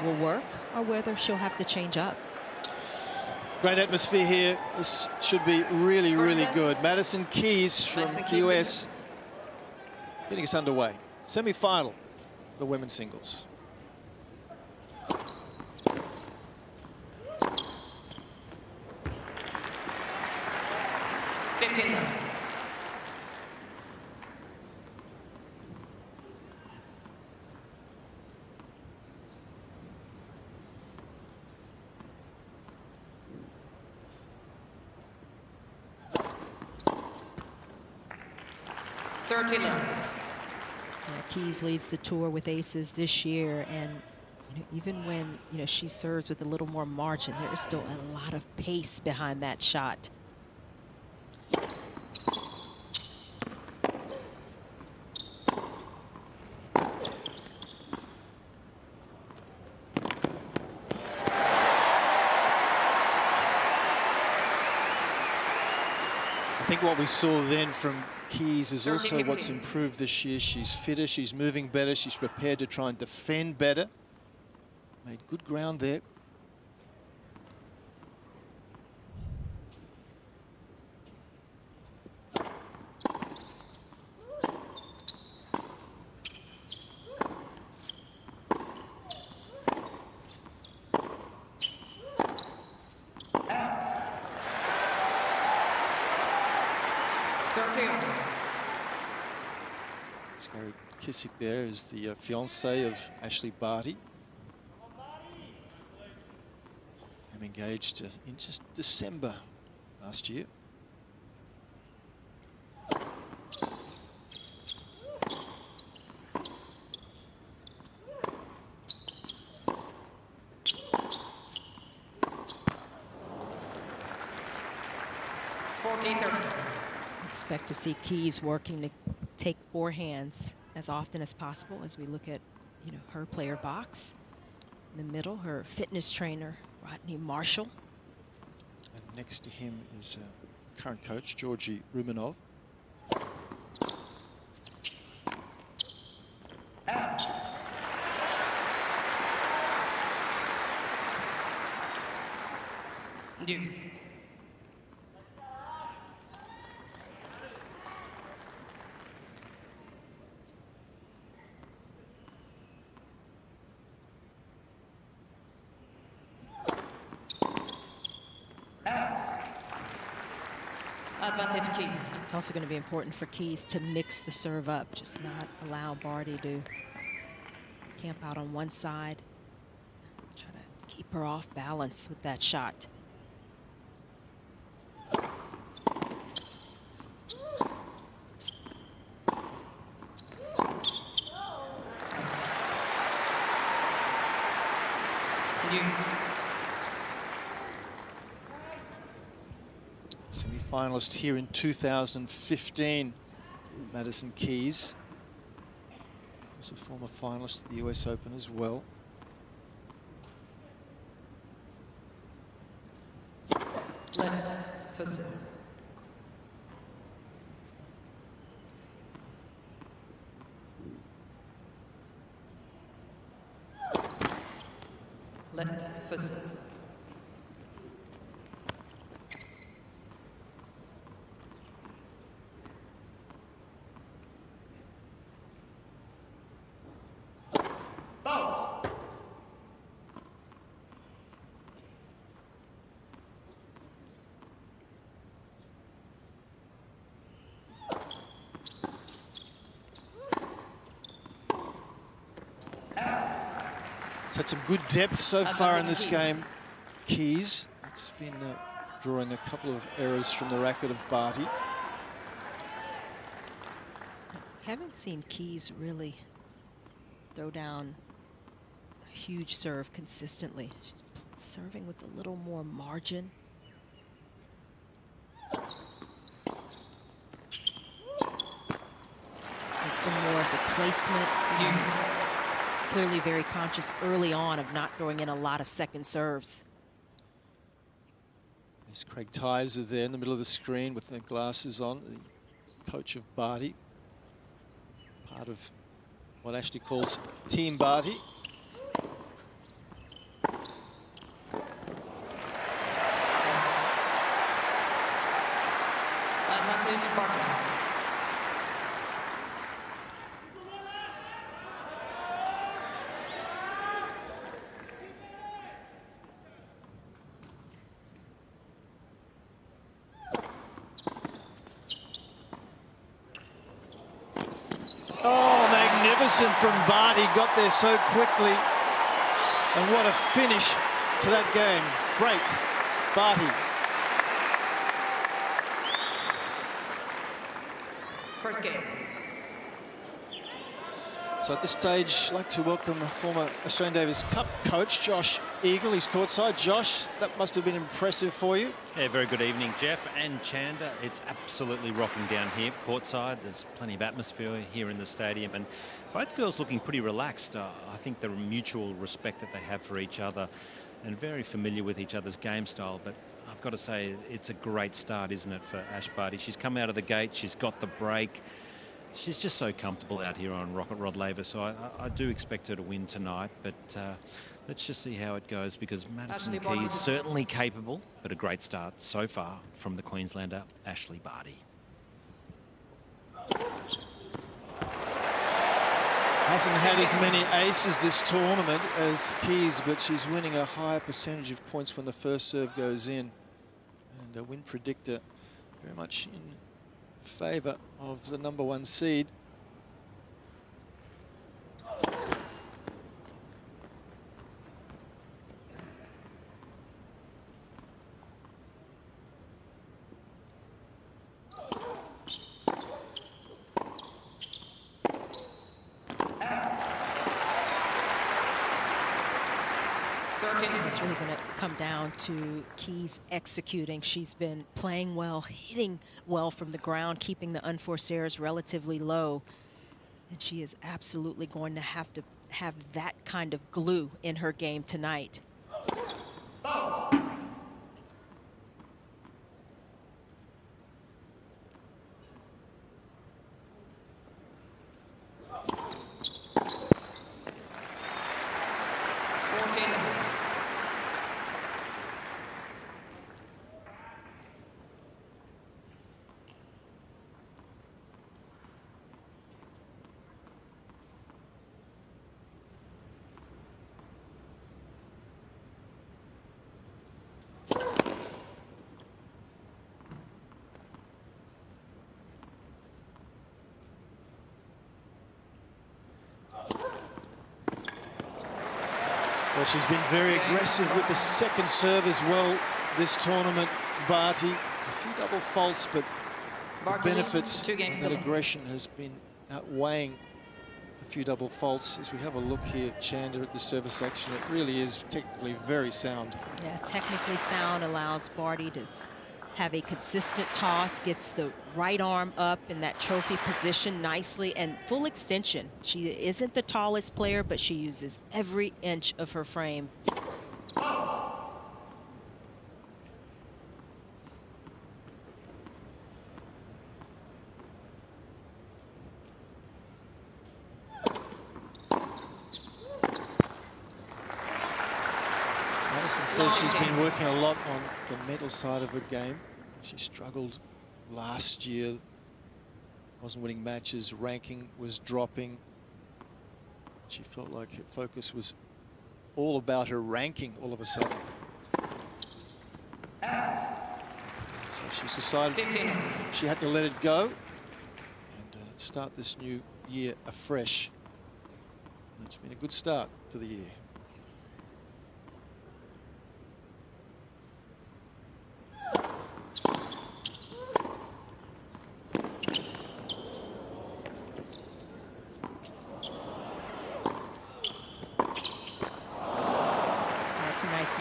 will work or whether she'll have to change up. Great atmosphere here. This should be really, really good. Madison Keys from the US getting us underway. Semi-final, the women's singles. Keys leads the tour with aces this year, and even when she serves with a little more margin, there is still a lot of pace behind that shot. I think what we saw then from Keys is also what's improved this year. She's fitter, she's moving better, she's prepared to try and defend better. Made good ground there. Kissick there is the fiancée of Ashleigh Barty. I'm engaged in just December last year. Expect to see Keys working to take forehands as often as possible as we look at, her player box. In the middle, her fitness trainer, Rodney Marshall. And next to him is current coach, Georgi Rumenov. Deuce. Advantage Keys. It's also going to be important for Keys to mix the serve up, just not allow Barty to camp out on one side. Try to keep her off balance with that shot. Semi-finalist here in 2015, Madison Keys. Was a former finalist at the US Open as well. Let's proceed. Let's proceed. Had some good depth so far in this game, Keys. It's been drawing a couple of errors from the racket of Barty. Haven't seen Keys really throw down a huge serve consistently. She's serving with a little more margin. It's been more of the placement. Clearly very conscious early on of not throwing in a lot of second serves. There's Craig Tyser there in the middle of the screen with the glasses on, the coach of Barty. Part of what Ashleigh calls Team Barty. magnificent from Barty, got there so quickly. And what a finish to that game. Break, Barty. First game. So at this stage, I'd like to welcome former Australian Davis Cup coach Josh Eagle. He's courtside. Josh, that must have been impressive for you. Yeah, very good evening, Jeff and Chanda. It's absolutely rocking down here courtside. There's plenty of atmosphere here in the stadium, and both girls looking pretty relaxed. I think the mutual respect that they have for each other and very familiar with each other's game style. But I've got to say, it's a great start, isn't it, for Ash Barty? She's come out of the gate. She's got the break. She's just so comfortable out here on Rod Laver, so I do expect her to win tonight, but let's just see how it goes, because Madison Cain is certainly capable, but a great start so far from the Queenslander, Ashleigh Barty. Hasn't had as many aces this tournament as Keys, but she's winning a higher percentage of points when the first serve goes in. And a win predictor very much in favour of the #1 seed. It's really going to come down to Keys executing. She's been playing well, hitting well from the ground, keeping the unforced errors relatively low. And she is absolutely going to have that kind of glue in her game tonight. Well, she's been very aggressive with the second serve as well this tournament, Barty. A few double faults, but the benefits of that aggression has been outweighing a few double faults. As we have a look here, Chanda, at the service action, it really is technically very sound. Yeah, technically sound, allows Barty to have a consistent toss, gets the right arm up in that trophy position nicely, and full extension. She isn't the tallest player, but she uses every inch of her frame. Madison says she's been working a lot on the mental side of her game. She struggled last year, wasn't winning matches, ranking was dropping. She felt like her focus was all about her ranking all of a sudden. So she's decided she had to let it go and start this new year afresh. It's been a good start to the year.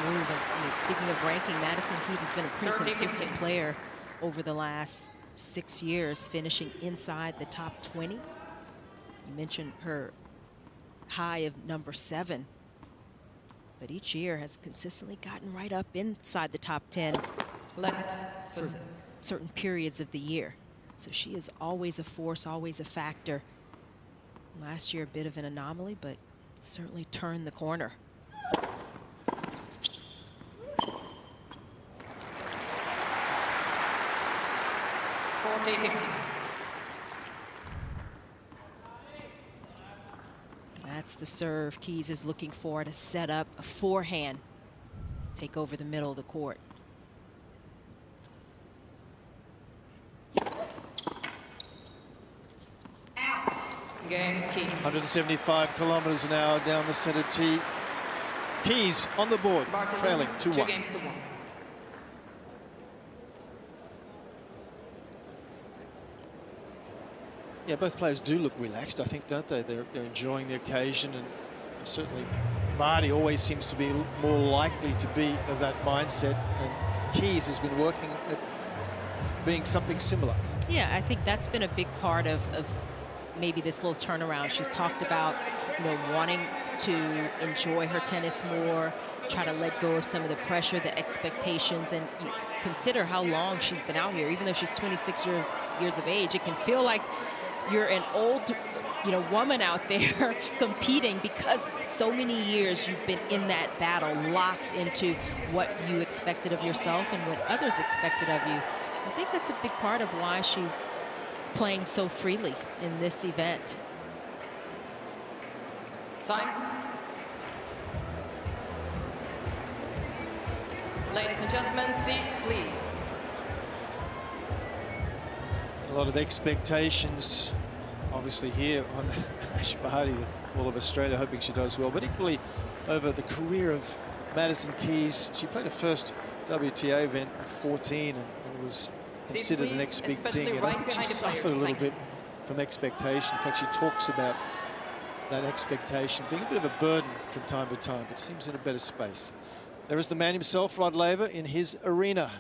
Move. And speaking of ranking, Madison Keys has been a pretty consistent player over the last 6 years, finishing inside the top 20. You mentioned her high of #7, but each year has consistently gotten right up inside the top 10 for certain periods of the year. So she is always a force, always a factor. Last year, a bit of an anomaly, but certainly turned the corner. That's the serve Keys is looking for to set up a forehand, take over the middle of the court. Game, Keys. 175 kilometers an hour down the center tee. Keys on the board, Barty trailing loses 2-1. 2 games to 1. Yeah, both players do look relaxed, I think, don't they? They're enjoying the occasion, and certainly Barty always seems to be more likely to be of that mindset, and Keys has been working at being something similar. Yeah, I think that's been a big part of maybe this little turnaround. She's talked about, you know, wanting to enjoy her tennis more, try to let go of some of the pressure, the expectations, and you consider how long she's been out here. Even though she's 26 years of age, it can feel like you're an old, you know, woman out there competing, because so many years you've been in that battle, locked into what you expected of yourself and what others expected of you. I think that's a big part of why she's playing so freely in this event. Time. Ladies and gentlemen, seats please. A lot of expectations, obviously, here on Ashleigh Barty, all of Australia hoping she does well, but equally over the career of Madison Keys. She played her first WTA event at 14 and was considered the next big thing, and I think she suffered a little bit from expectation. In fact, she talks about that expectation being a bit of a burden from time to time, but seems in a better space. There is the man himself, Rod Laver, in his arena.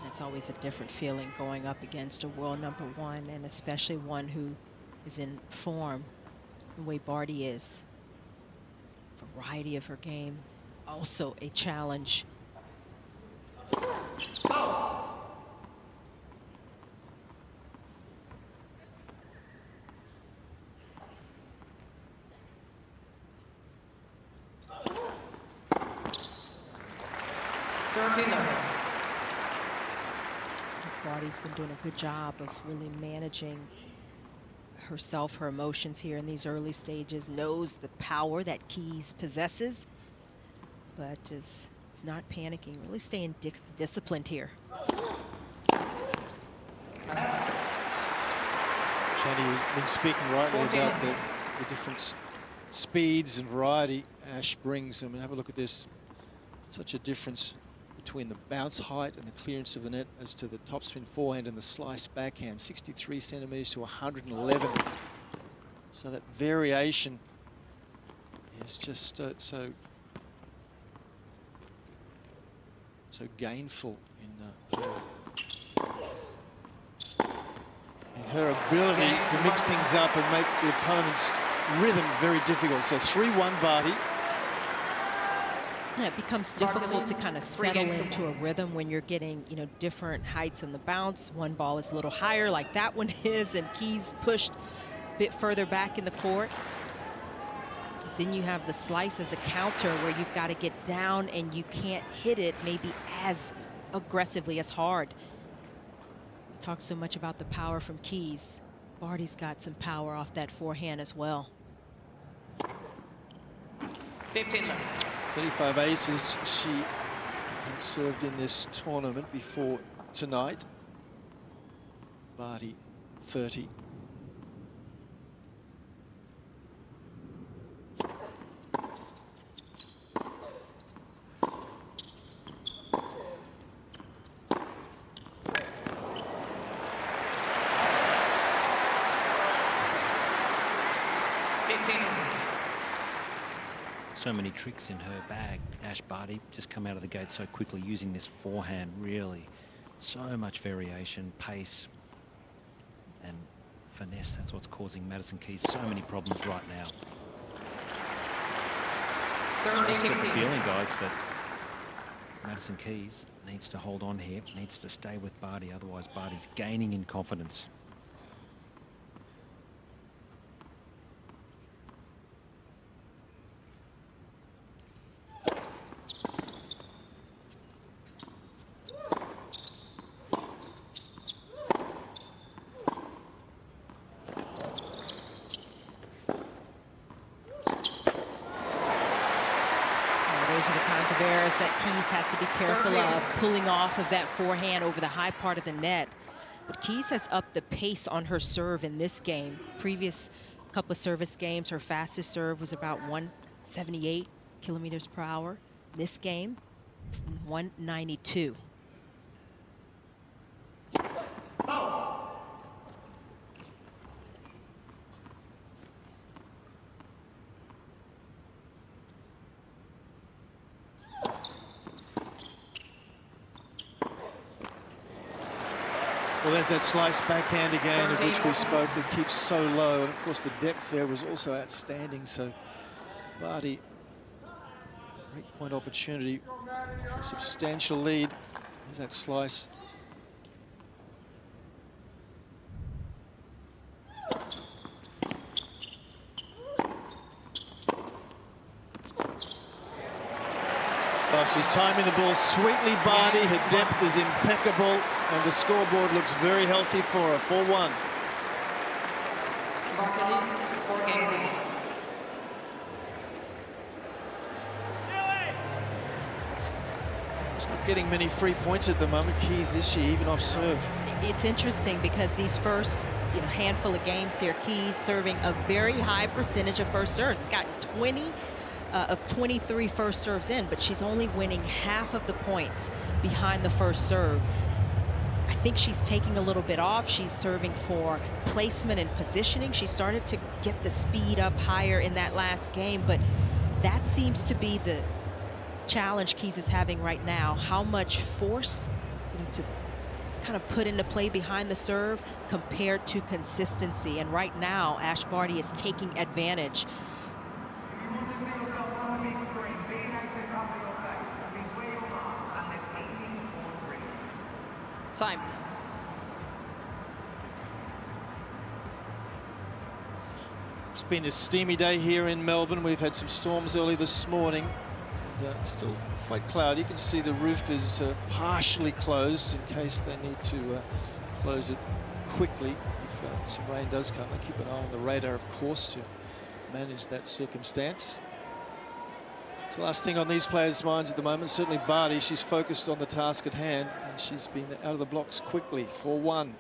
It's always a different feeling going up against a world #1, and especially one who is in form the way Barty is. Variety of her game, also a challenge. Barty's been doing a good job of really managing herself, her emotions here in these early stages, knows the power that Keys possesses, but is not panicking, really staying disciplined here. Channy has been speaking rightly about the different speeds and variety Ash brings. I mean, have a look at this. Such a difference between the bounce height and the clearance of the net as to the topspin forehand and the slice backhand, 63 centimeters to 111. So that variation is just so gainful in her ability to mix things up and make the opponent's rhythm very difficult. So 3-1 Barty. Yeah, it becomes difficult to kind of settle into a rhythm when you're getting, you know, different heights on the bounce. One ball is a little higher like that one is, and Keys pushed a bit further back in the court. Then you have the slice as a counter where you've got to get down and you can't hit it maybe as aggressively, as hard. We talk so much about the power from Keys. Barty's got some power off that forehand as well. 15 left. 35 aces she had served in this tournament before tonight. Barty 30. So many tricks in her bag. Ash Barty just come out of the gate so quickly, using this forehand, really. So much variation, pace, and finesse. That's what's causing Madison Keys so many problems right now. I just get the feeling, guys, that Madison Keys needs to hold on here, needs to stay with Barty, otherwise Barty's gaining in confidence. of errors that Keys has to be careful of, pulling off of that forehand over the high part of the net. But Keys has upped the pace on her serve in this game. Previous couple of service games, her fastest serve was about 178 kilometers per hour. This game, 192. Well, there's that slice backhand again, of which we spoke. It keeps so low, and of course the depth there was also outstanding. So Barty, great point opportunity for a substantial lead. There's that slice. Oh, she's timing the ball sweetly, Barty. Her depth is impeccable, and the scoreboard looks very healthy for her. 4-1. Barty leads 4 games to 1. She's not getting many free points at the moment, Keys, is she, even off serve? It's interesting because these first handful of games here, Keys serving a very high percentage of first serves. She's got 20 of 23 first serves in, but she's only winning half of the points behind the first serve. I think she's taking a little bit off. She's serving for placement and positioning. She started to get the speed up higher in that last game, but that seems to be the challenge Keys is having right now. How much force to kind of put into play behind the serve compared to consistency. And right now, Ash Barty is taking advantage. Time. It's been a steamy day here in Melbourne. We've had some storms early this morning, and still quite cloudy. You can see the roof is partially closed in case they need to close it quickly if some rain does come. They keep an eye on the radar, of course, to manage that circumstance. It's the last thing on these players' minds at the moment. Certainly Barty, she's focused on the task at hand, and she's been out of the blocks quickly. 4-1.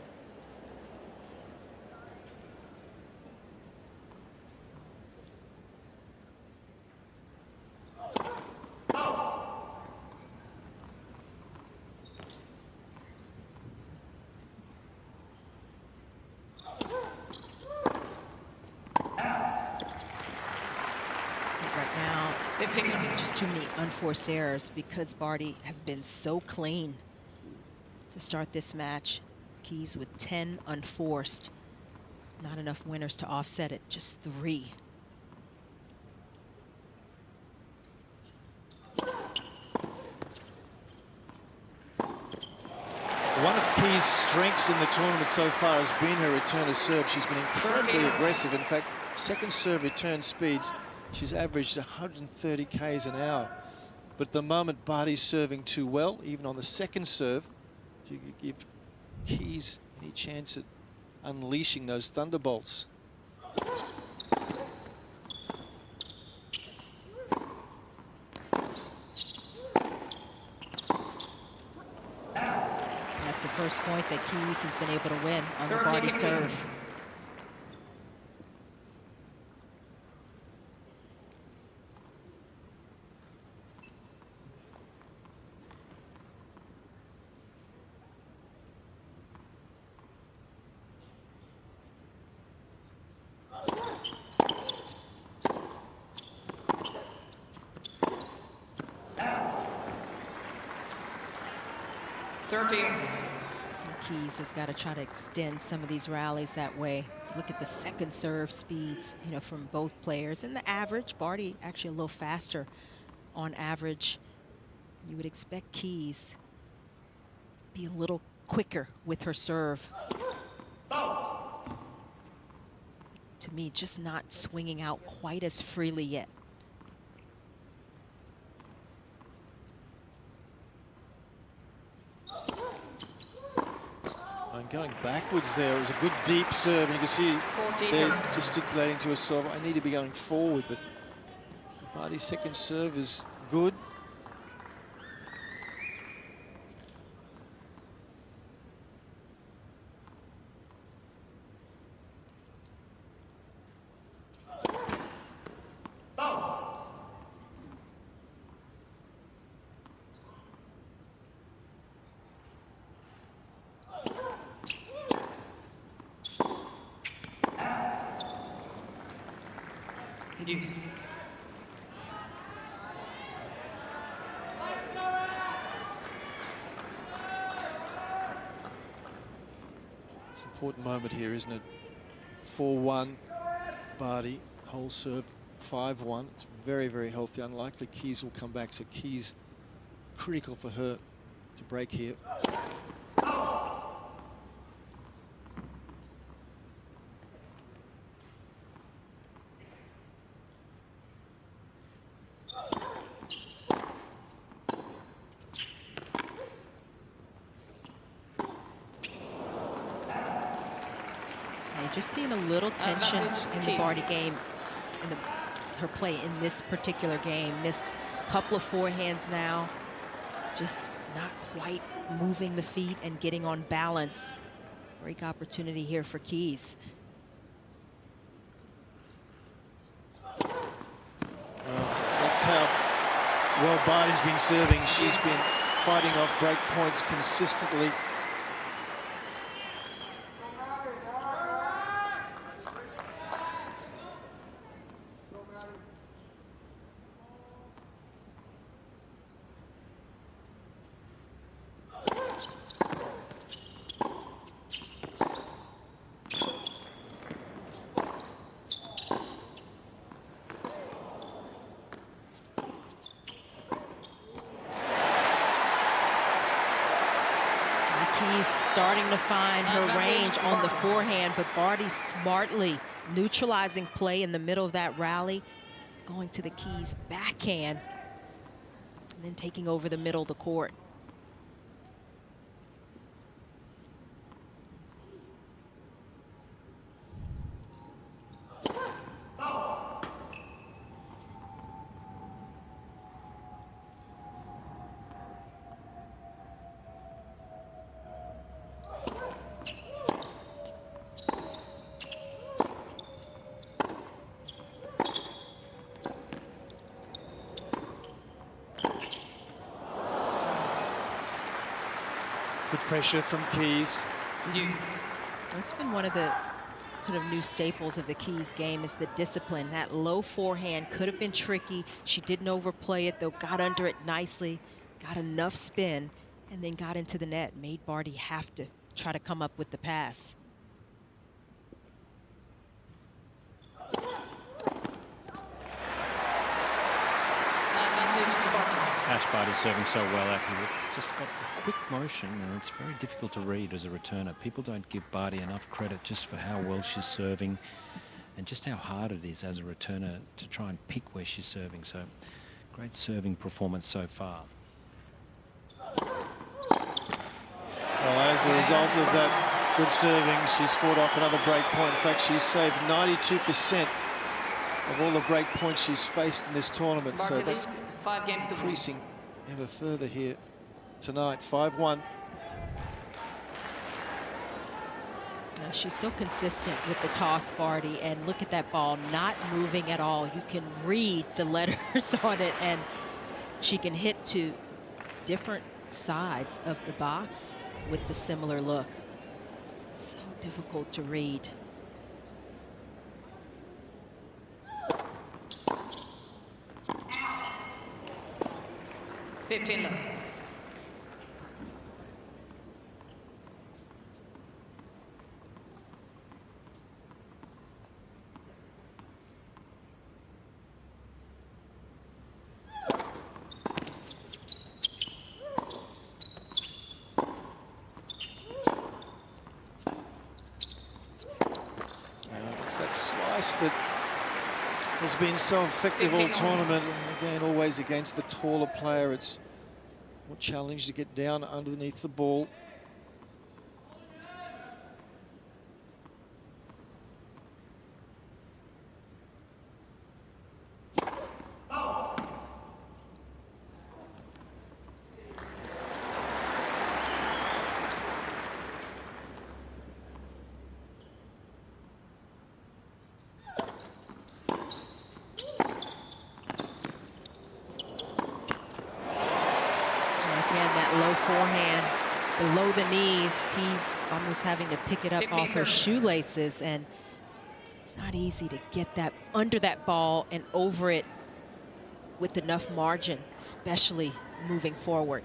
Just too many unforced errors because Barty has been so clean to start this match. Keys with 10 unforced. Not enough winners to offset it, just 3. One of Keys' strengths in the tournament so far has been her return of serve. She's been incredibly aggressive. In fact, second serve return speeds, she's averaged 130 k's an hour. But at the moment, Barty's serving too well, even on the second serve, to give Keys any chance at unleashing those thunderbolts. That's the first point that Keys has been able to win on the Barty serve. Keys has got to try to extend some of these rallies that way. Look at the second serve speeds, from both players. And the average, Barty actually a little faster on average. You would expect Keys be a little quicker with her serve. To me, just not swinging out quite as freely yet. And going backwards there, it was a good deep serve. And you can see they're gesticulating to herself, I need to be going forward. But Barty's second serve is good. Deuce. It's an important moment here, isn't it? 4-1, Barty, whole serve 5-1. It's very, very healthy. Unlikely Keys will come back, so Keys critical for her to break here. Just seeing a little tension in the Barty game, in her play in this particular game. Missed a couple of forehands now. Just not quite moving the feet and getting on balance. Break opportunity here for Keys. That's how well Barty's been serving. She's been fighting off break points consistently. Starting to find her range on the forehand, but Barty smartly neutralizing play in the middle of that rally, going to the Keys backhand, and then taking over the middle of the court. Good pressure from Keys. It's been one of the sort of new staples of the Keys game is the discipline. That low forehand could have been tricky. She didn't overplay it, though, got under it nicely, got enough spin, and then got into the net. Made Barty have to try to come up with the pass. Ash Barty serving so well out here. Just got a quick motion, and it's very difficult to read as a returner. People don't give Barty enough credit just for how well she's serving and just how hard it is as a returner to try and pick where she's serving. So great serving performance so far. Well, as a result of that good serving, she's fought off another break point. In fact, she's saved 92% of all the break points she's faced in this tournament. So that's 5 games to increasing ever further here tonight. 5-1. She's so consistent with the toss, Barty, and look at that ball not moving at all. You can read the letters on it, and she can hit to different sides of the box with the similar look. So difficult to read. left. It's that slice that has been so effective all tournament. And again, always against the taller player. It's more challenging to get down underneath the ball. Below the knees, he's almost having to pick it up off her shoelaces, and it's not easy to get that under that ball and over it with enough margin, especially moving forward.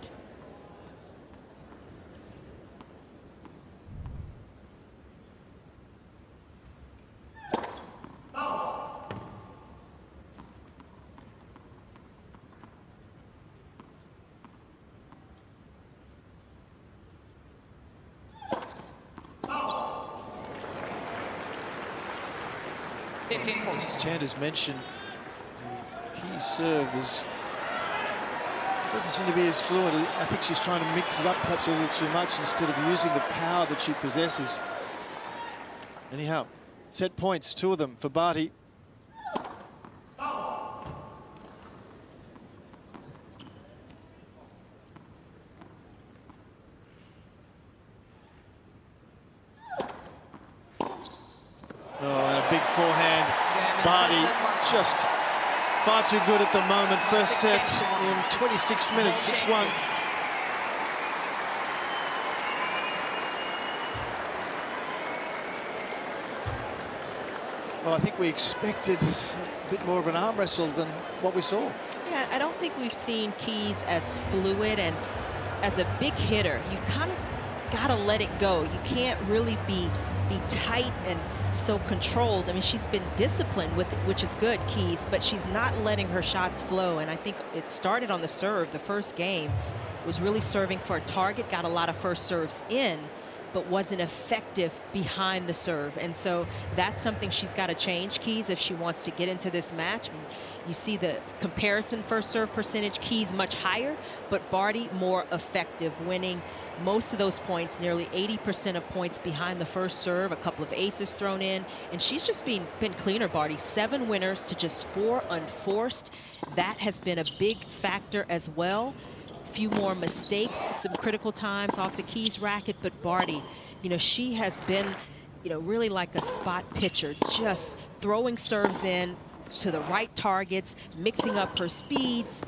As Chanda's mentioned, the key serve doesn't seem to be as fluid. I think she's trying to mix it up perhaps a little too much instead of using the power that she possesses. Anyhow, set points, 2 of them for Barty. Big forehand. Barty just far too good at the moment. First set in 26 minutes, 6-1. Well, I think we expected a bit more of an arm wrestle than what we saw. Yeah, I don't think we've seen Keys as fluid, and as a big hitter, you kind of got to let it go. You can't really be tight and so controlled. I mean, she's been disciplined with it, which is good, Keys, but she's not letting her shots flow. And I think it started on the serve. The first game was really serving for a target, got a lot of first serves in, but wasn't effective behind the serve. And so that's something she's got to change, Keys, if she wants to get into this match. You see the comparison first serve percentage, Keys much higher, but Barty more effective, winning most of those points, nearly 80% of points behind the first serve, a couple of aces thrown in, and she's just been cleaner, Barty. 7 winners to just 4 unforced. That has been a big factor as well. Few more mistakes at some critical times off the Keys racket, but Barty, you know, she has been, you know, really like a spot pitcher, just throwing serves in to the right targets, mixing up her speeds,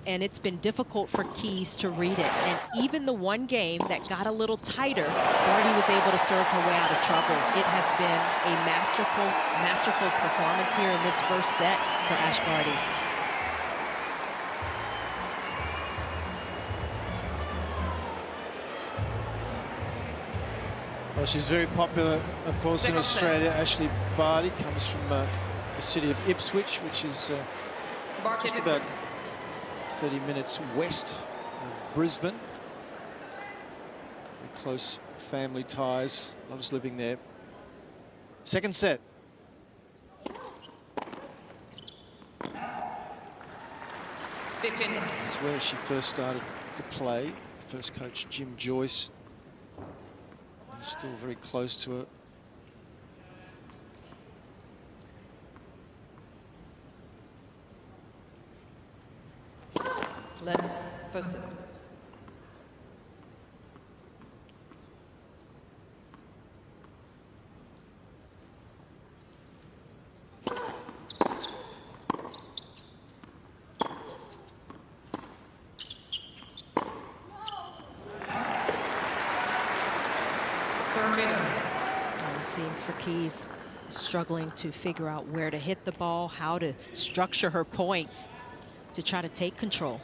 and it's been difficult for Keys to read it. And even the one game that got a little tighter, Barty was able to serve her way out of trouble. It has been a masterful performance here in this first set for Ashleigh Barty. Well, she's very popular, of course, in Australia. Ashleigh Barty comes from the city of Ipswich, which is just about 30 minutes west of Brisbane. Very close family ties. Loves living there. Second set. That's where she first started to play. First coach Jim Joyce. He's still very close to her. Let's first. It seems for Keys struggling to figure out where to hit the ball, how to structure her points to try to take control.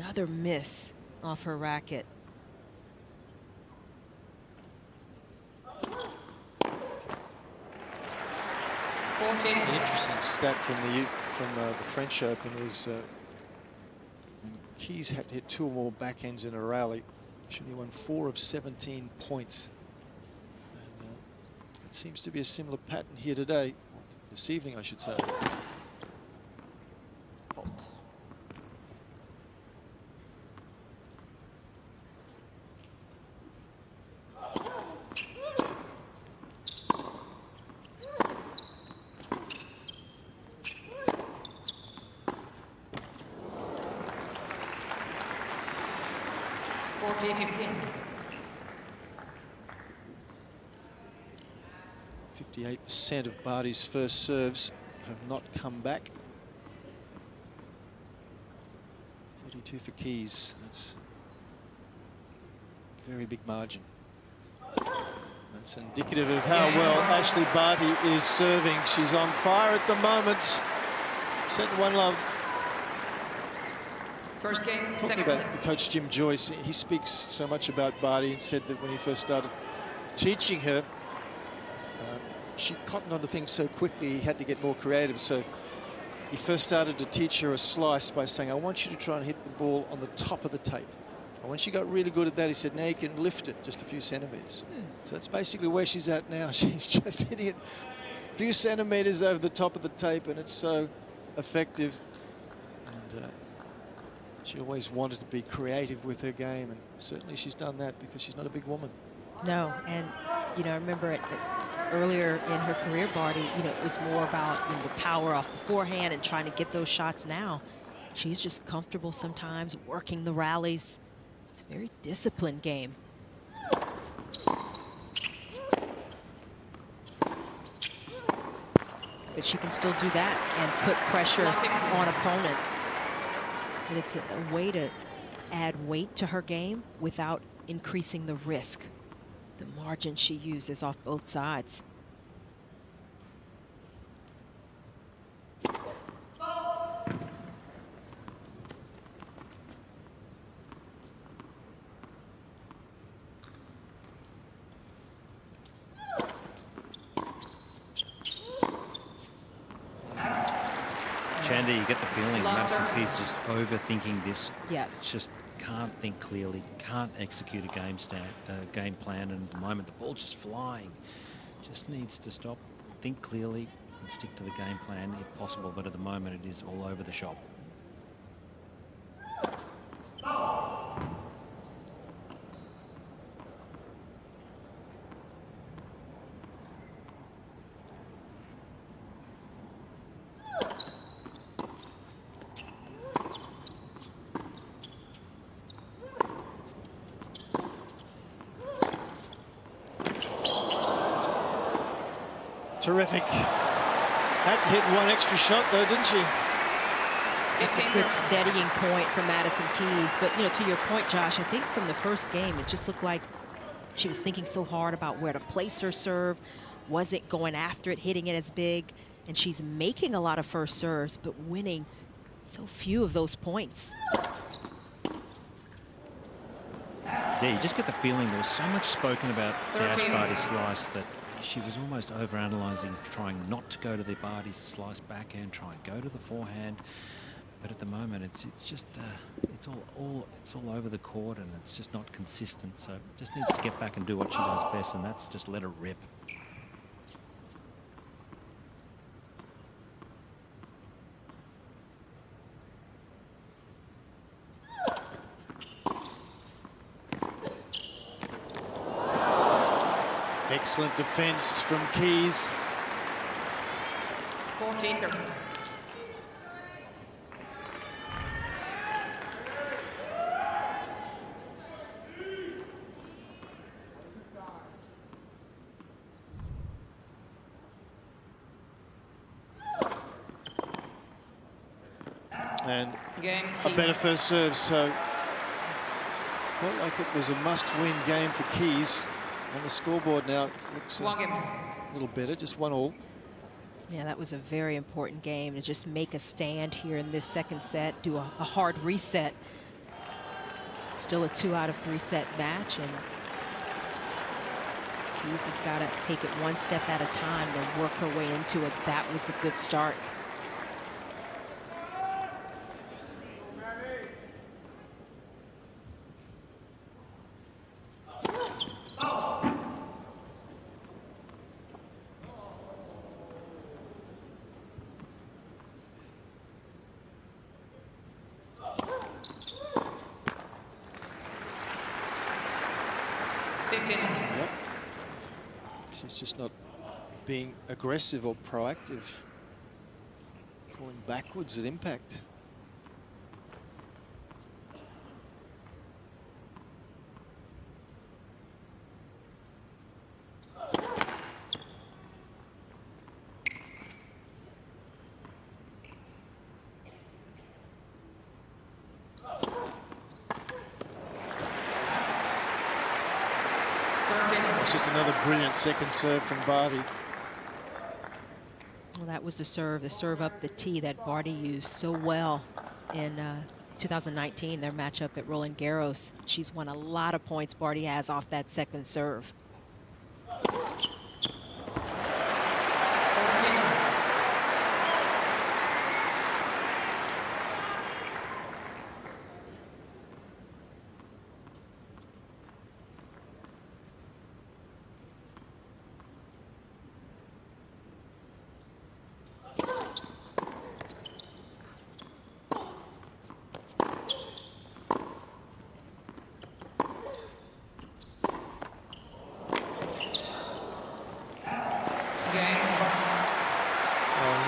Another miss off her racket. The interesting stat from the French Open was Keys had to hit 2 or more backhands in a rally. She only won 4 of 17 points. And it seems to be a similar pattern here today, this evening, I should say. % of Barty's first serves have not come back. 32 for Keys. That's a very big margin. And It's indicative of how well Ashleigh Barty is serving. She's on fire at the moment. Set 1-love. First game, Talking second about set. Coach Jim Joyce, he speaks so much about Barty and said that when he first started teaching her, she cottoned onto things so quickly he had to get more creative. So he first started to teach her a slice by saying, I want you to try and hit the ball on the top of the tape. And when she got really good at that, he said, now you can lift it just a few centimetres. So that's basically where she's at now. She's just hitting it a few centimetres over the top of the tape, and it's so effective. And she always wanted to be creative with her game, and certainly she's done that because she's not a big woman. No, and, you know, I remember earlier in her career, Barty, you know, it was more about, you know, the power off the forehand and trying to get those shots. Now she's just comfortable sometimes working the rallies. It's a very disciplined game. But she can still do that and put pressure on opponents. And it's a way to add weight to her game without increasing the risk. The margin she uses off both sides. Chanda, you get the feeling Madison Keys just overthinking this. Yeah. It's just can't think clearly, can't execute a game plan, and at the moment the ball's just flying. Just needs to stop, think clearly, and stick to the game plan if possible. But at the moment, it is all over the shop. Terrific. Had to hit one extra shot though, didn't she? It's a good steadying point for Madison Keys. But, you know, to your point, Josh, I think from the first game, it just looked like she was thinking so hard about where to place her serve, wasn't going after it, hitting it as big. And she's making a lot of first serves, but winning so few of those points. Yeah, you just get the feeling there was so much spoken about the Ash Barty slice that she was almost over-analysing, trying not to go to the Barty slice backhand, try and go to the forehand. But at the moment, it's just it's all over the court, and it's just not consistent. So just needs to get back and do what she does best, and that's just let her rip. Excellent defense from Keys. 14-30. And Game a better first serve, so felt like it was a must-win game for Keys. On the scoreboard now, it looks a little better, just 1-1. Yeah, that was a very important game to just make a stand here in this second set, do a hard reset. Still a 2 out of 3 set match, and Keys has got to take it one step at a time to work her way into it. That was a good start. Yep. She's just not being aggressive or proactive. Falling backwards at impact. It's just another Another brilliant second serve from Barty. Well, that was the serve up the tee that Barty used so well in 2019, their matchup at Roland Garros. She's won a lot of points, Barty has, off that second serve.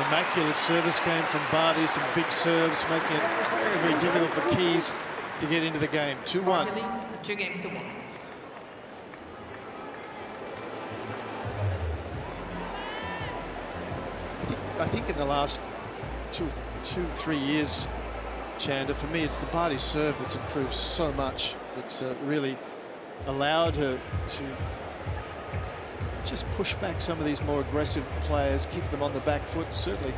Immaculate service came from Barty, some big serves, making it very, very difficult for Keys to get into the game. 2-1. 2-1. I think in the last two, 3 years, Chanda, for me, it's the Barty serve that's improved so much. That's really allowed her to just push back some of these more aggressive players, keep them on the back foot. Certainly,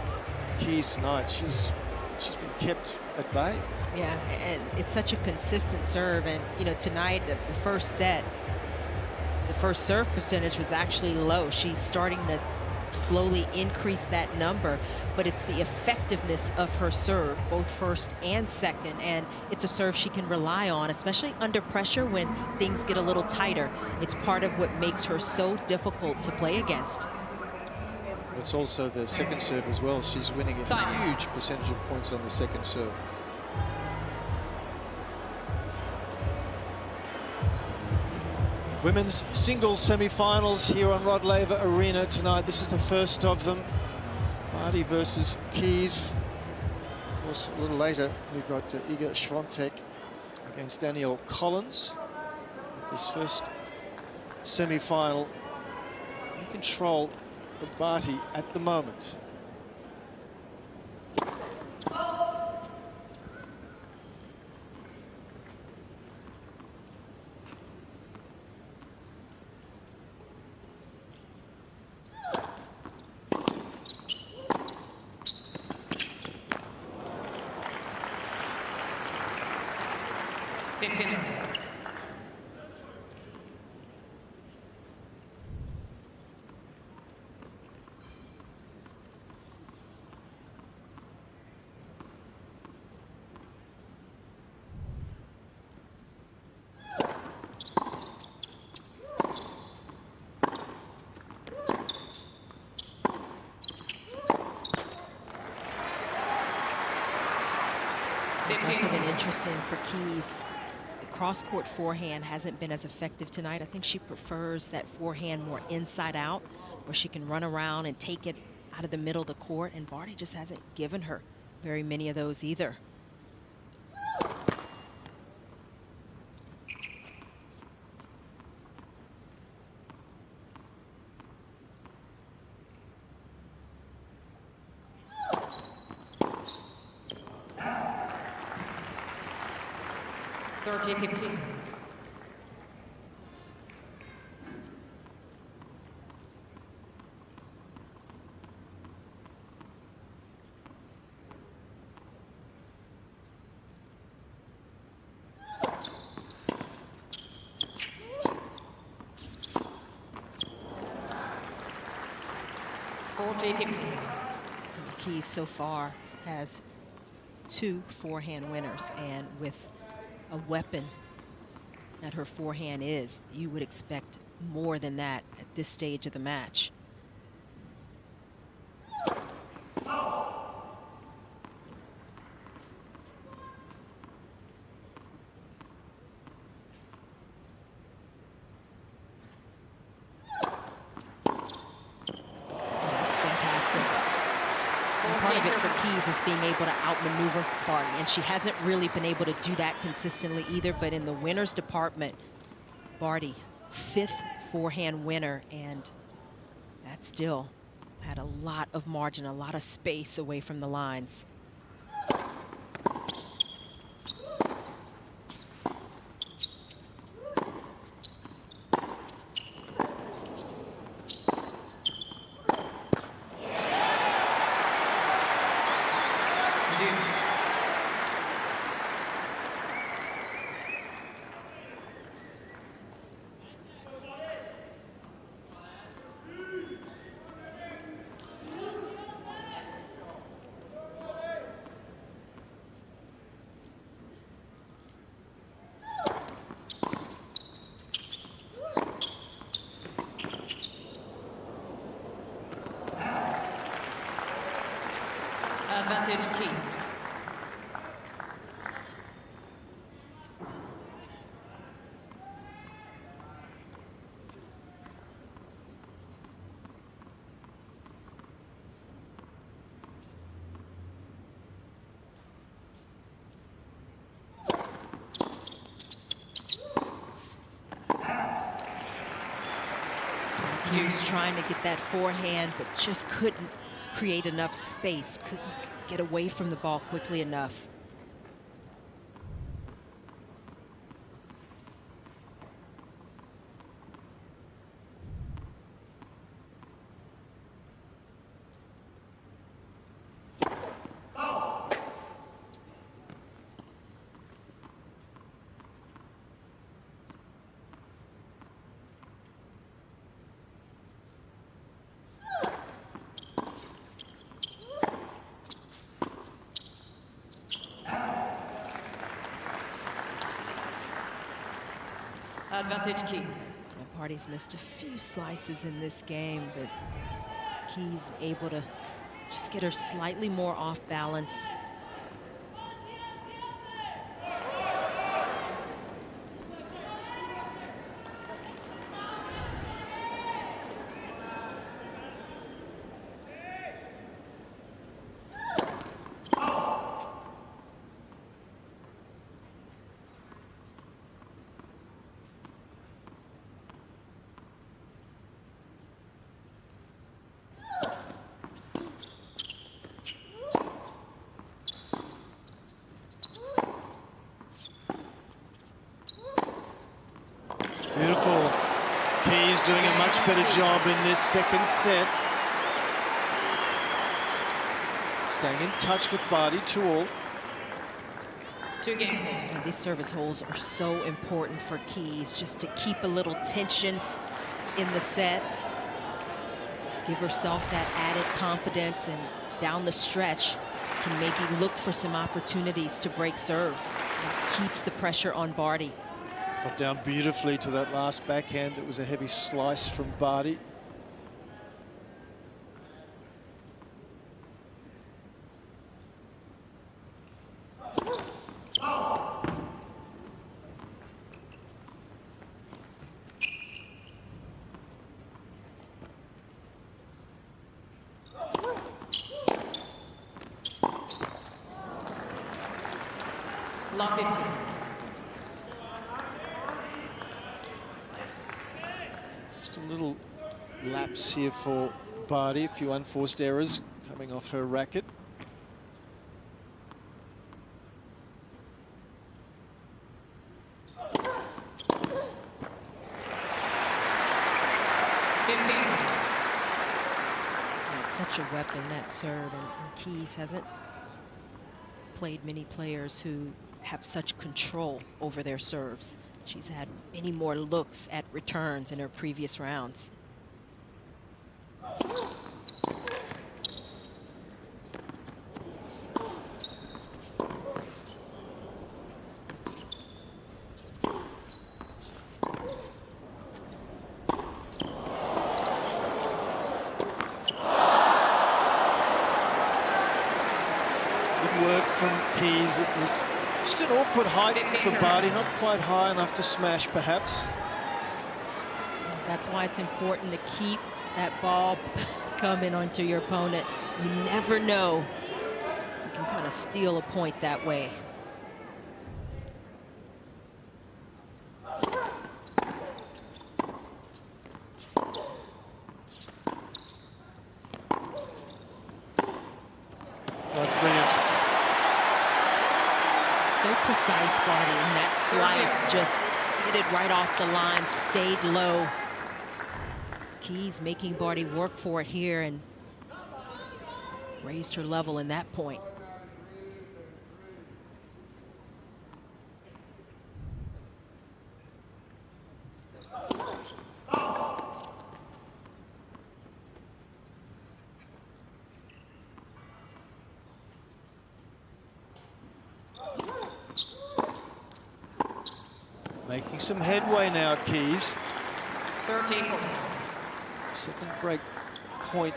Keys tonight, she's been kept at bay. Yeah, and it's such a consistent serve. And, you know, tonight, the first set, the first serve percentage was actually low. She's starting to slowly increase that number, but it's the effectiveness of her serve, both first and second, and it's a serve she can rely on, especially under pressure when things get a little tighter. It's part of what makes her so difficult to play against. It's also the second serve as well. She's winning a huge percentage of points on the second serve. Women's singles semi-finals here on Rod Laver Arena tonight. This is the first of them. Barty versus Keys. Of course, a little later, we've got Iga Swiatek against Danielle Collins. This first semi-final in control of Barty at the moment. It's also been interesting for Keys. The cross-court forehand hasn't been as effective tonight. I think she prefers that forehand more inside out, where she can run around and take it out of the middle of the court, and Barty just hasn't given her very many of those either. Keys so far has 2 forehand winners, and with a weapon that her forehand is, you would expect more than that at this stage of the match. Is being able to outmaneuver Barty, and she hasn't really been able to do that consistently either. But in the winners department, Barty, 5th forehand winner, and that still had a lot of margin, a lot of space away from the lines. Advantage Keys. He was trying to get that forehand, but just couldn't create enough space, couldn't get away from the ball quickly enough. Advantage Keys. Barty's missed a few slices in this game, but Keys able to just get her slightly more off balance. Beautiful. Keys doing a much better job in this second set. Staying in touch with Barty, 2-all. 2 games. And these service holes are so important for Keys, just to keep a little tension in the set. Give herself that added confidence, and down the stretch can maybe look for some opportunities to break serve. It keeps the pressure on Barty. Got down beautifully to that last backhand. That was a heavy slice from Barty. Lock 15. Just a little lapse here for Barty. A few unforced errors coming off her racket. Such a weapon, that serve, and Keys hasn't played many players who have such control over their serves. She's had many more looks at returns in her previous rounds. Work from Keys. It was just an awkward height for Barty, not quite high enough to smash, perhaps. That's why it's important to keep that ball coming onto your opponent. You never know. You can kind of steal a point that way. That's brilliant. So precise, Barty, and that slice just hit it right off the line, stayed low. Keys making Barty work for it here and raised her level in that point. Making some headway now, Keys. 13. Second break point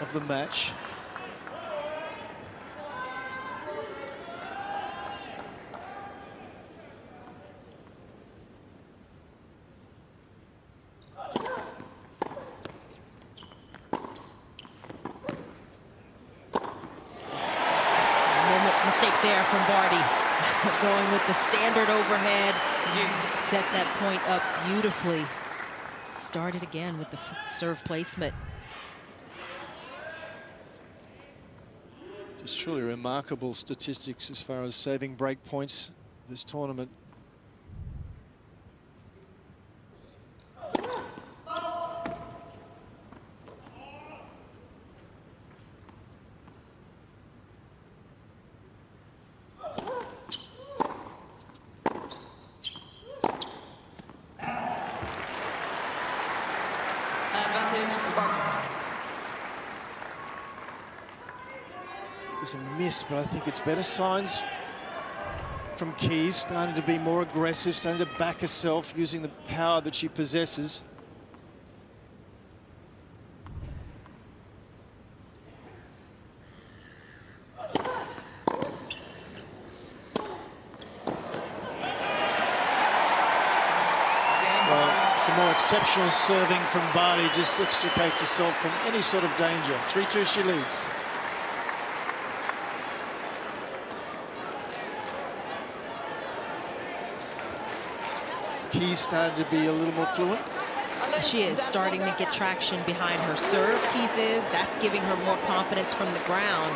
of the match. there from Barty. Going with the standard overhead. Set that point up beautifully. Started again with the serve placement. Just truly remarkable statistics as far as saving break points this tournament. There's a miss, but I think it's better signs from Keys, starting to be more aggressive, starting to back herself, using the power that she possesses. Well, some more exceptional serving from Barty, just extricates herself from any sort of danger. 3-2 she leads. Keys started to be a little more fluent. She is starting to get traction behind her serve. Keys is. That's giving her more confidence from the ground.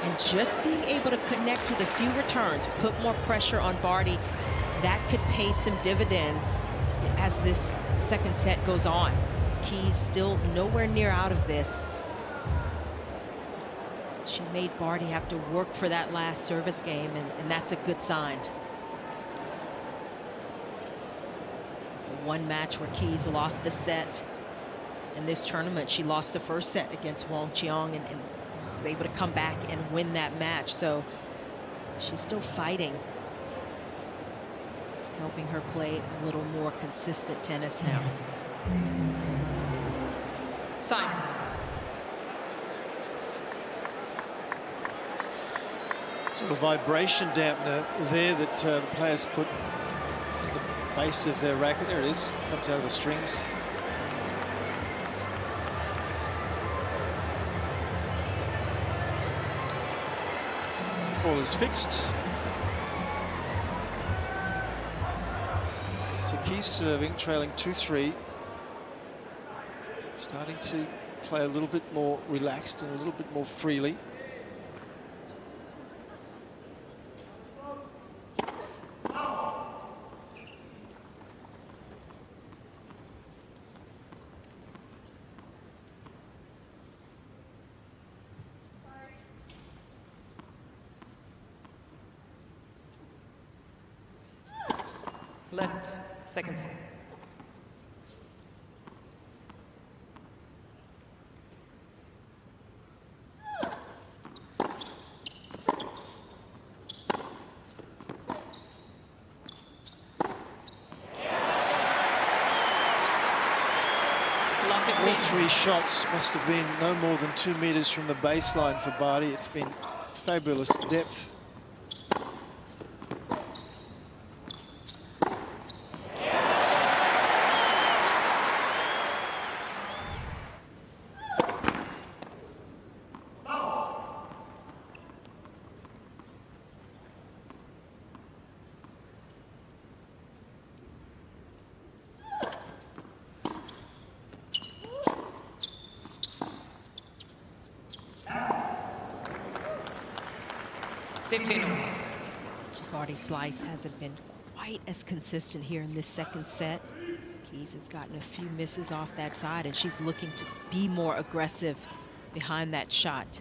And just being able to connect with a few returns, put more pressure on Barty, that could pay some dividends as this second set goes on. Keys still nowhere near out of this. She made Barty have to work for that last service game, and that's a good sign. One match where Keys lost a set. In this tournament, she lost the first set against Wang Qiang and was able to come back and win that match. So she's still fighting, helping her play a little more consistent tennis now. Time. Sort of vibration dampener there that the players put at the base of their racket. There it is, comes out of the strings. Ball is fixed. So Keys serving, trailing 2-3. Starting to play a little bit more relaxed and a little bit more freely. Left, seconds. All three shots must have been no more than 2 meters from the baseline for Barty. It's been fabulous depth. Barty's slice hasn't been quite as consistent here in this second set. Keys has gotten a few misses off that side, and she's looking to be more aggressive behind that shot.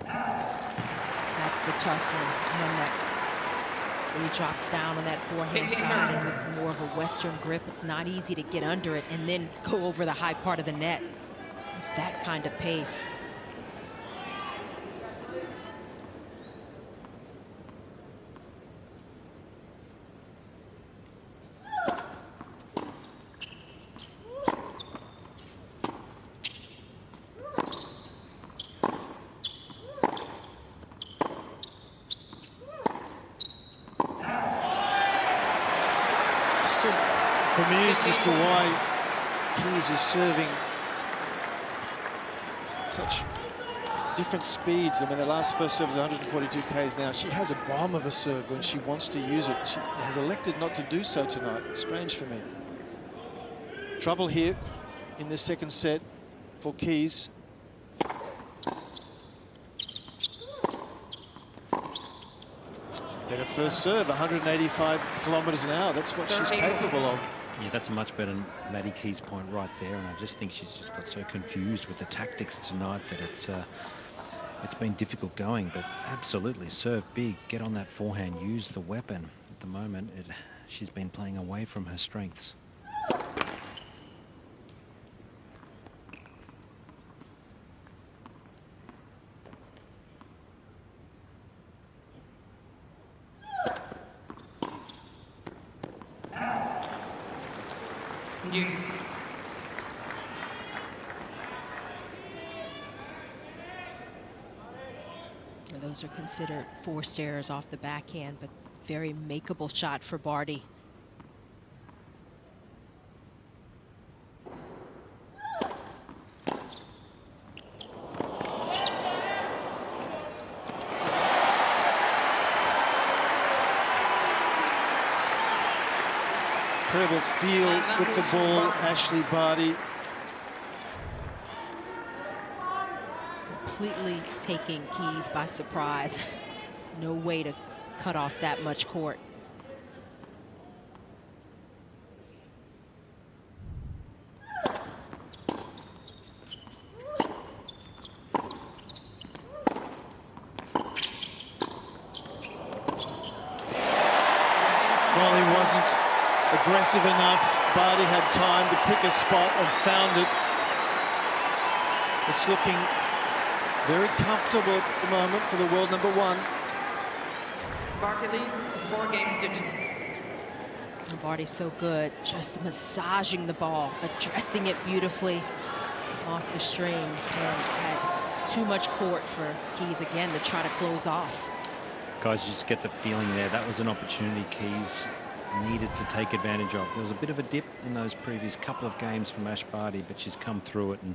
That's the tough one that he drops down on that forehand side, and with more of a Western grip, it's not easy to get under it and then go over the high part of the net with that kind of pace. bemused as to why Keys is serving such different speeds. I mean, the first serve is 142 Ks now. She has a bomb of a serve when she wants to use it. She has elected not to do so tonight. Strange for me. Trouble here in this second set for Keys. Better first serve, 185 kilometers an hour. That's what she's capable of. Yeah, that's a much better Maddie Keys point right there, and I just think she's just got so confused with the tactics tonight that it's been difficult going. But absolutely, serve big, get on that forehand, use the weapon. At the moment, she's been playing away from her strengths. Those are considered forced errors off the backhand, but very makeable shot for Barty. Incredible feel with the ball, Ashleigh Barty. Completely taking Keys by surprise. No way to cut off that much court. Well, he wasn't aggressive enough. Barty had time to pick a spot and found it. It's looking very comfortable at the moment for the world number one. Barty leads 4 games to 2. Barty's so good, just massaging the ball, addressing it beautifully off the strings, and had too much court for Keys again to try to close off. Guys, you just get the feeling there that was an opportunity Keys needed to take advantage of. There was a bit of a dip in those previous couple of games from Ash Barty, but she's come through it and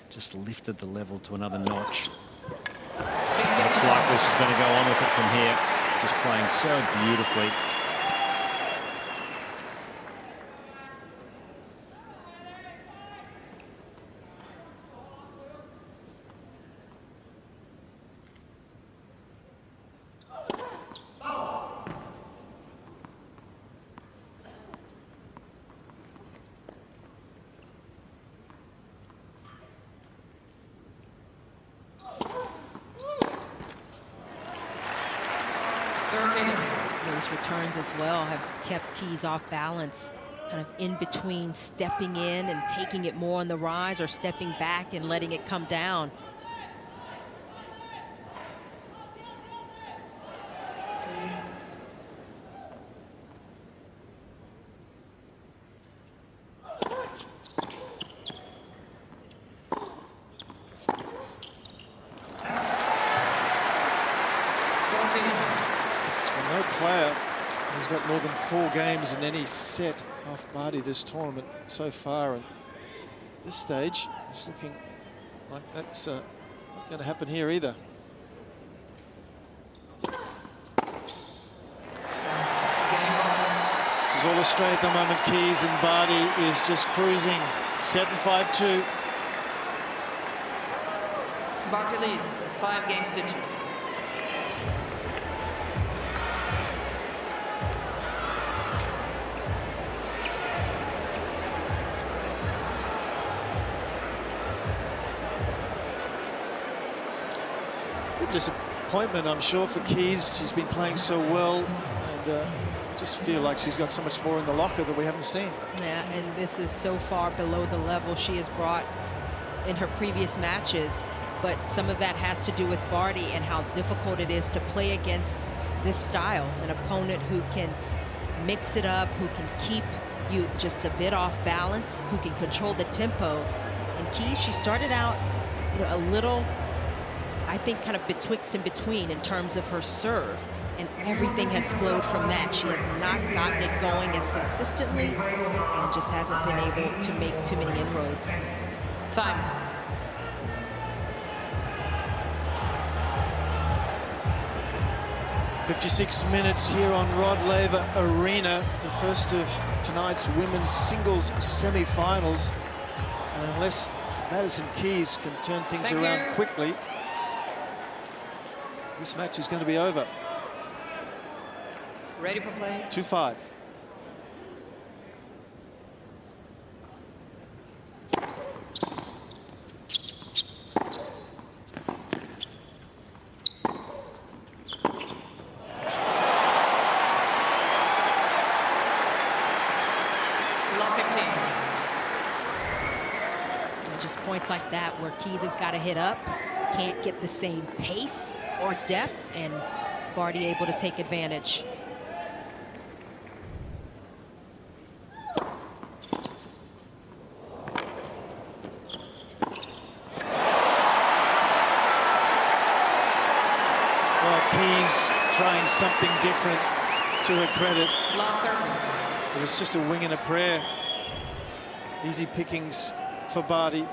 just lifted the level to another notch. Looks likely she's going to go on with it from here. Just playing so beautifully. Those returns as well have kept Keys off balance, kind of in between stepping in and taking it more on the rise or stepping back and letting it come down. No player has got more than 4 games in any set off Barty this tournament so far, and this stage is looking like that's not going to happen here either. She's all astray at the moment, Keys, and Barty is just cruising. Set and 5-2. Barty leads 5 games to 2. Disappointment, I'm sure, for Keys. She's been playing so well, and just feel like she's got so much more in the locker that we haven't seen. Yeah, and this is so far below the level she has brought in her previous matches, but some of that has to do with Barty and how difficult it is to play against this style, an opponent who can mix it up, who can keep you just a bit off balance, who can control the tempo. And Keys, she started out, a little I think, kind of betwixt and between in terms of her serve. And everything has flowed from that. She has not gotten it going as consistently and just hasn't been able to make too many inroads. Time. "56 minutes here on Rod Laver Arena, the first of tonight's women's singles semi-finals. And unless Madison Keys can turn things around quickly, this match is going to be over. Ready for play. 2-5. Just points like that where Keys has got to hit up, can't get the same pace or depth, and Barty able to take advantage. Well, Keys trying something different, to her credit. It was just a wing and a prayer. Easy pickings for Barty.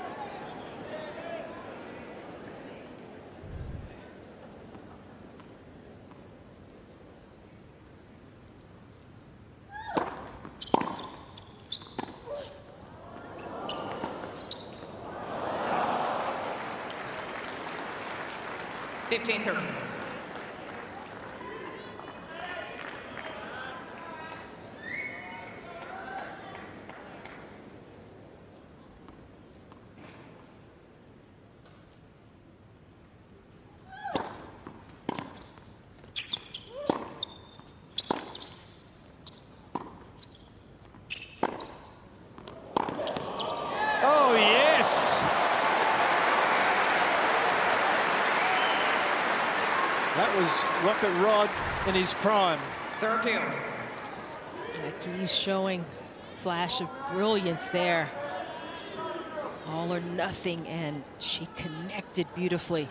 Oh, yes! That was Rocket Rod in his prime. 13. Keys showing flash of brilliance there. All or nothing, and she connected beautifully.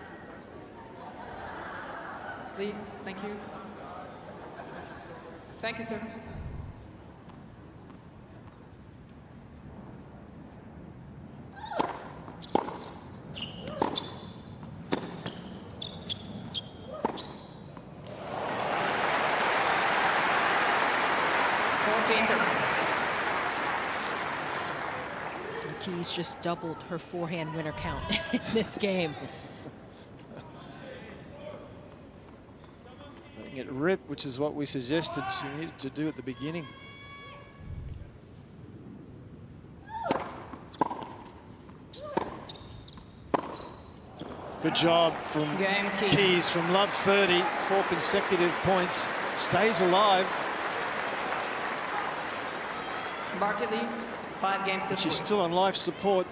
Please, thank you. Thank you, sir. Keys just doubled her forehand winner count in this game. Letting it rip, which is what we suggested she needed to do at the beginning. Good job from Keys from love 30, 4 consecutive points, stays alive. Barty leads 5 games to 2. She's still on life support.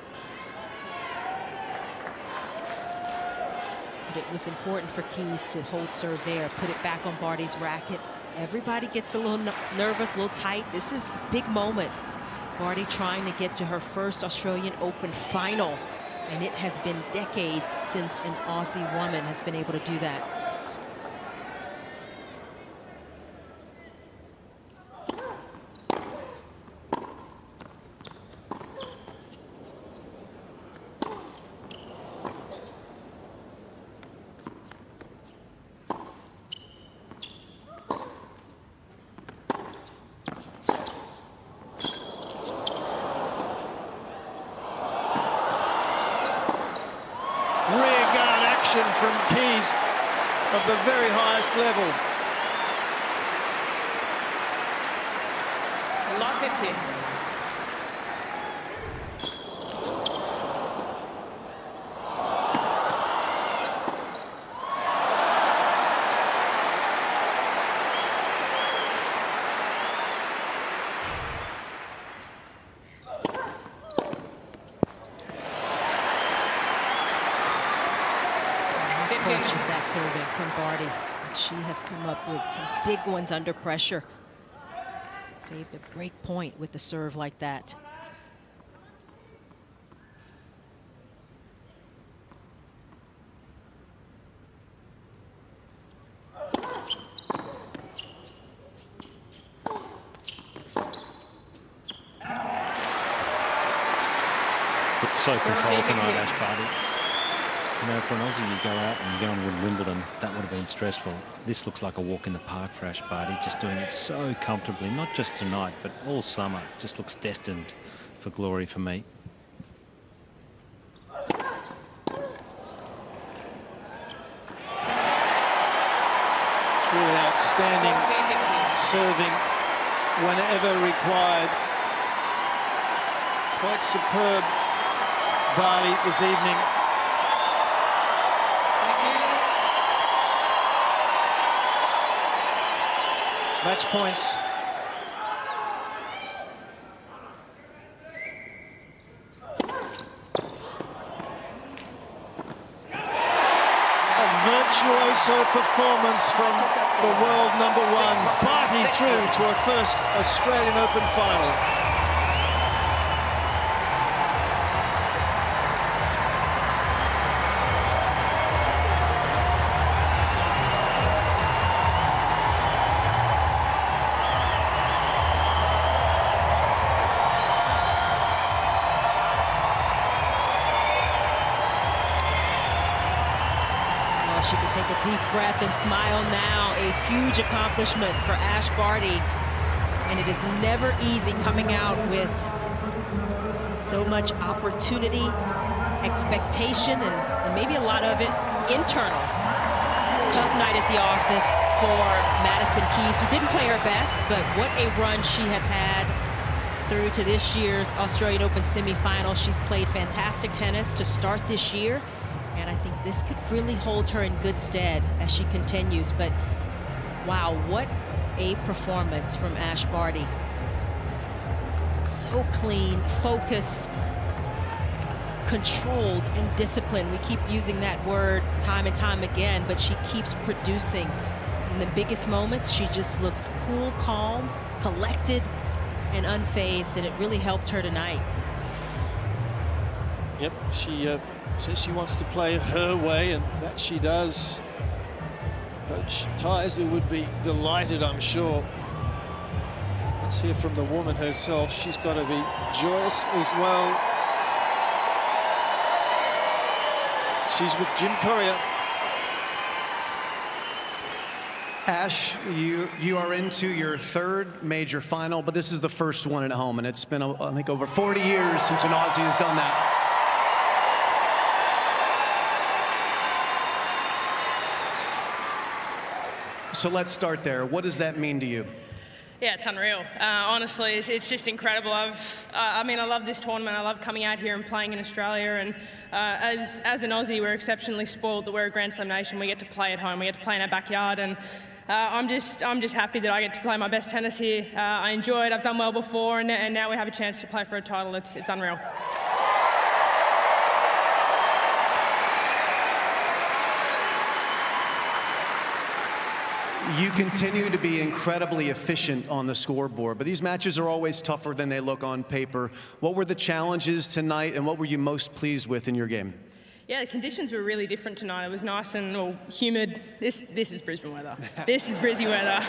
But it was important for Keys to hold serve there, put it back on Barty's racket. Everybody gets a little nervous, a little tight. This is a big moment. Barty trying to get to her first Australian Open final. And it has been decades since an Aussie woman has been able to do that. From Keys of the very highest level. Lot 15. Serving from Barty. She has come up with some big ones under pressure. Saved a break point with the serve like that. so controlled tonight, Ash Barty. You know, for an Aussie, you go out and you go and win Wimbledon, that would have been stressful. This looks like a walk in the park for Ash Barty, just doing it so comfortably, not just tonight, but all summer. Just looks destined for glory for me. Really outstanding serving whenever required. Quite superb Barty this evening. Match points. A virtuoso performance from the world #1. Barty through to her first Australian Open final. She can take a deep breath and smile now. A huge accomplishment for Ash Barty. And it is never easy coming out with so much opportunity, expectation, and maybe a lot of it internal. Tough night at the office for Madison Keys, who didn't play her best, but what a run she has had through to this year's Australian Open semifinal. She's played fantastic tennis to start this year. And I think this could really hold her in good stead as she continues. But wow, what a performance from Ash Barty. So clean, focused, controlled, and disciplined. We keep using that word time and time again, but she keeps producing. In the biggest moments, she just looks cool, calm, collected, and unfazed, and it really helped her tonight. Yep, she says she wants to play her way, and that she does. Coach Tyser would be delighted, I'm sure. Let's hear from the woman herself. She's got to be joyous as well. She's with Jim Courier. Ash, you are into your third major final, but this is the first one at home, and it's been, I think, over 40 years since an Aussie has done that. So let's start there. What does that mean to you? Yeah, it's unreal. Honestly, it's just incredible. I mean, I love this tournament. I love coming out here and playing in Australia. And as an Aussie, we're exceptionally spoiled that we're a Grand Slam nation. We get to play at home. We get to play in our backyard. And I'm just happy that I get to play my best tennis here. I enjoy it. I've done well before, and now we have a chance to play for a title. It's unreal. You continue to be incredibly efficient on the scoreboard, but these matches are always tougher than they look on paper. What were the challenges tonight, and what were you most pleased with in your game? Yeah, the conditions were really different tonight. It was nice and humid. This is Brisbane weather. This is Brizzy weather.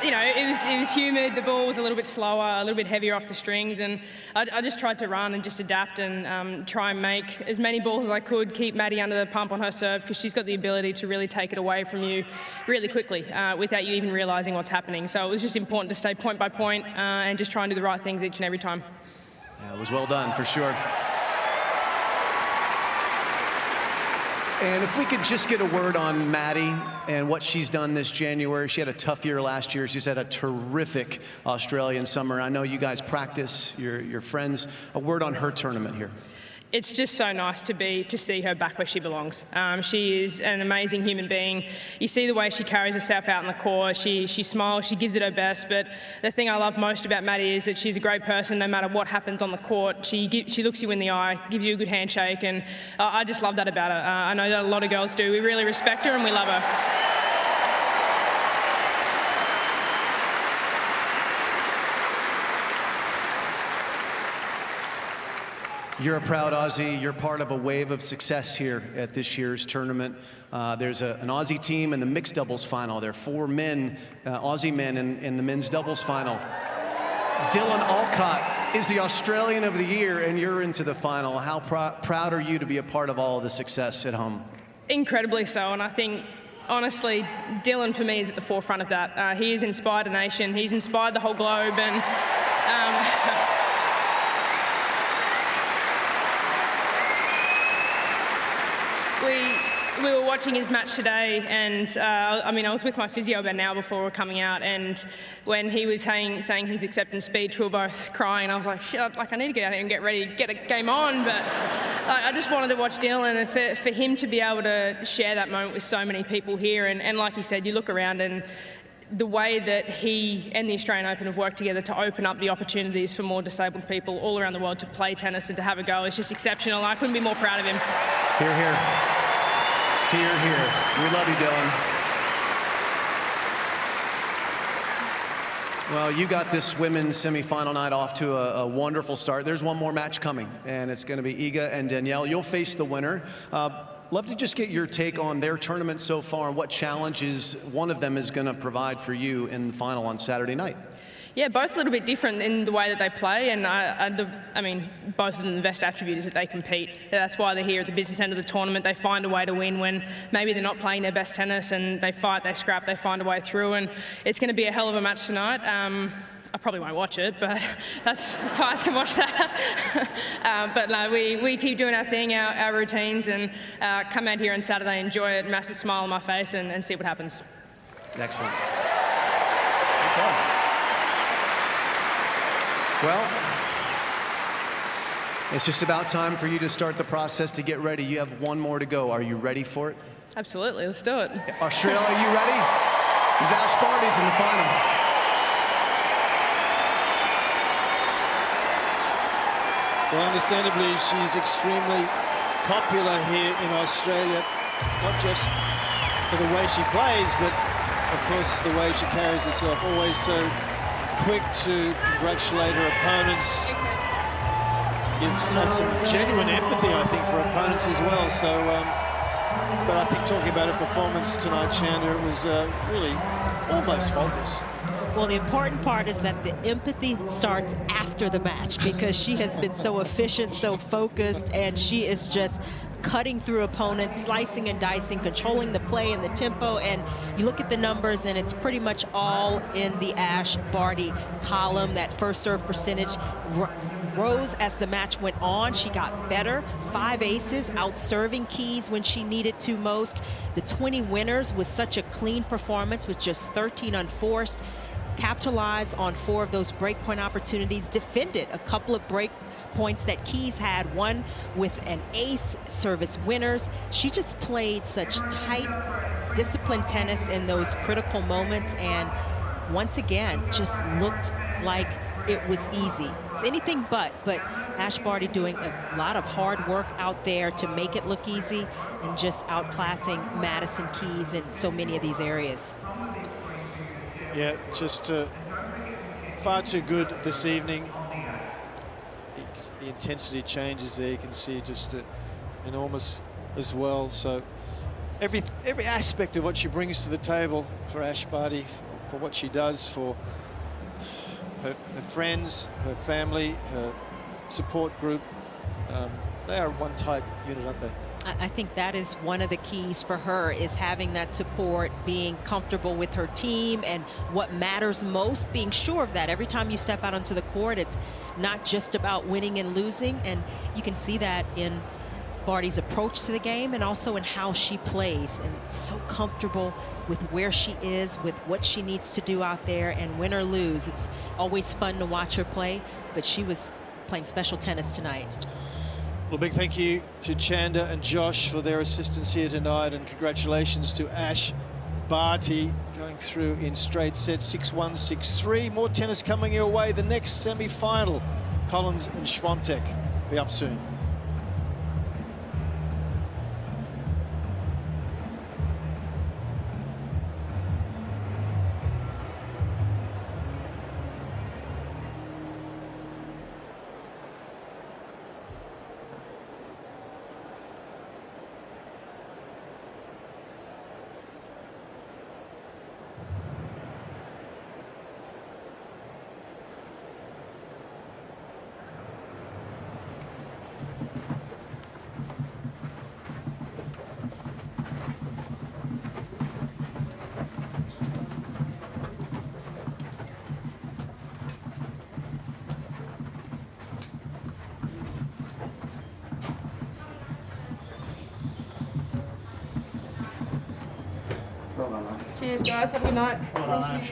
You know, it was humid. The ball was a little bit slower, a little bit heavier off the strings, and I just tried to run and just adapt and try and make as many balls as I could, keep Maddie under the pump on her serve, because she's got the ability to really take it away from you really quickly without you even realising what's happening. So it was just important to stay point by point and just try and do the right things each and every time. Yeah, it was well done, for sure. And if we could just get a word on Maddie and what she's done this January. She had a tough year last year. She's had a terrific Australian summer. I know you guys practice, your friends. A word on her tournament here. It's just so nice to see her back where she belongs. She is an amazing human being. You see the way she carries herself out on the court. She smiles, she gives it her best. But the thing I love most about Maddie is that she's a great person no matter what happens on the court. She looks you in the eye, gives you a good handshake, and I just love that about her. I know that a lot of girls do. We really respect her and we love her. You're a proud Aussie. You're part of a wave of success here at this year's tournament. There's an Aussie team in the mixed doubles final. There are 4 men, Aussie men in the men's doubles final. Dylan Alcott is the Australian of the Year, and you're into the final. How proud are you to be a part of all of the success at home? Incredibly so, and I think, honestly, Dylan for me is at the forefront of that. He has inspired a nation, he's inspired the whole globe, and we were watching his match today, and I mean, I was with my physio about an hour before we were coming out, and when he was saying his acceptance speech, we were both crying. I was like, shit, like, I need to get out here and get ready, get a game on, but I just wanted to watch Dylan, and for him to be able to share that moment with so many people here, and like he said, you look around and the way that he and the Australian Open have worked together to open up the opportunities for more disabled people all around the world to play tennis and to have a go is just exceptional. I couldn't be more proud of him. Hear, hear. Hear, hear. We love you, Dylan. Well, you got this women's semifinal night off to a wonderful start. There's one more match coming, and it's going to be Iga and Danielle. You'll face the winner. Love to just get your take on their tournament so far and what challenges one of them is going to provide for you in the final on Saturday night. Yeah, both a little bit different in the way that they play, and I mean, both of them, the best attribute is that they compete. That's why they're here at the business end of the tournament. They find a way to win when maybe they're not playing their best tennis, and they fight, they scrap, they find a way through, and it's going to be a hell of a match tonight. I probably won't watch it, but Tyus can watch that. But no, we keep doing our thing, our routines, and come out here on Saturday, enjoy it, massive smile on my face, and see what happens. Excellent. Okay. Well, it's just about time for you to start the process to get ready. You have one more to go. Are you ready for it? Absolutely, let's do it. Australia, are you ready? Because Ashleigh Barty's in the final. Well, understandably, she's extremely popular here in Australia, not just for the way she plays, but of course the way she carries herself. Always so quick to congratulate her opponents. Gives us some genuine empathy, I think, for opponents as well. So, but I think talking about her performance tonight, Chanda, it was really almost faultless. Well, the important part is that the empathy starts after the match, because she has been so efficient, so focused, and she is just cutting through opponents, slicing and dicing, controlling the play and the tempo. And you look at the numbers, and it's pretty much all in the Ash Barty column. That first serve percentage rose as the match went on. She got better. 5 aces, out-serving Keys when she needed to most. The 20 winners was such a clean performance with just 13 unforced. Capitalized on 4 of those breakpoint opportunities. Defended a couple of break points that Keys had, one with an ace service winners. She just played such tight, disciplined tennis in those critical moments, and once again just looked like it was easy. It's anything but Ash Barty doing a lot of hard work out there to make it look easy, and just outclassing Madison, Keys in so many of these areas. Yeah, just far too good this evening. The intensity changes there. You can see just enormous as well. So every aspect of what she brings to the table for Ash Barty, for what she does for her friends, her family, her support group, they are one tight unit, aren't they? I think that is one of the keys for her, is having that support, being comfortable with her team, and what matters most, being sure of that. Every time you step out onto the court, it's not just about winning and losing, and you can see that in Barty's approach to the game and also in how she plays, and so comfortable with where she is, with what she needs to do out there, and win or lose. It's always fun to watch her play, but she was playing special tennis tonight. Well, big thank you to Chanda and Josh for their assistance here tonight, and congratulations to Ash Barty going through in straight sets, 6-1, 6-3. More tennis coming your way. The next semi-final, Collins and Swiatek. Be up soon. Cheers, guys. Have a good night. Well done, Ash.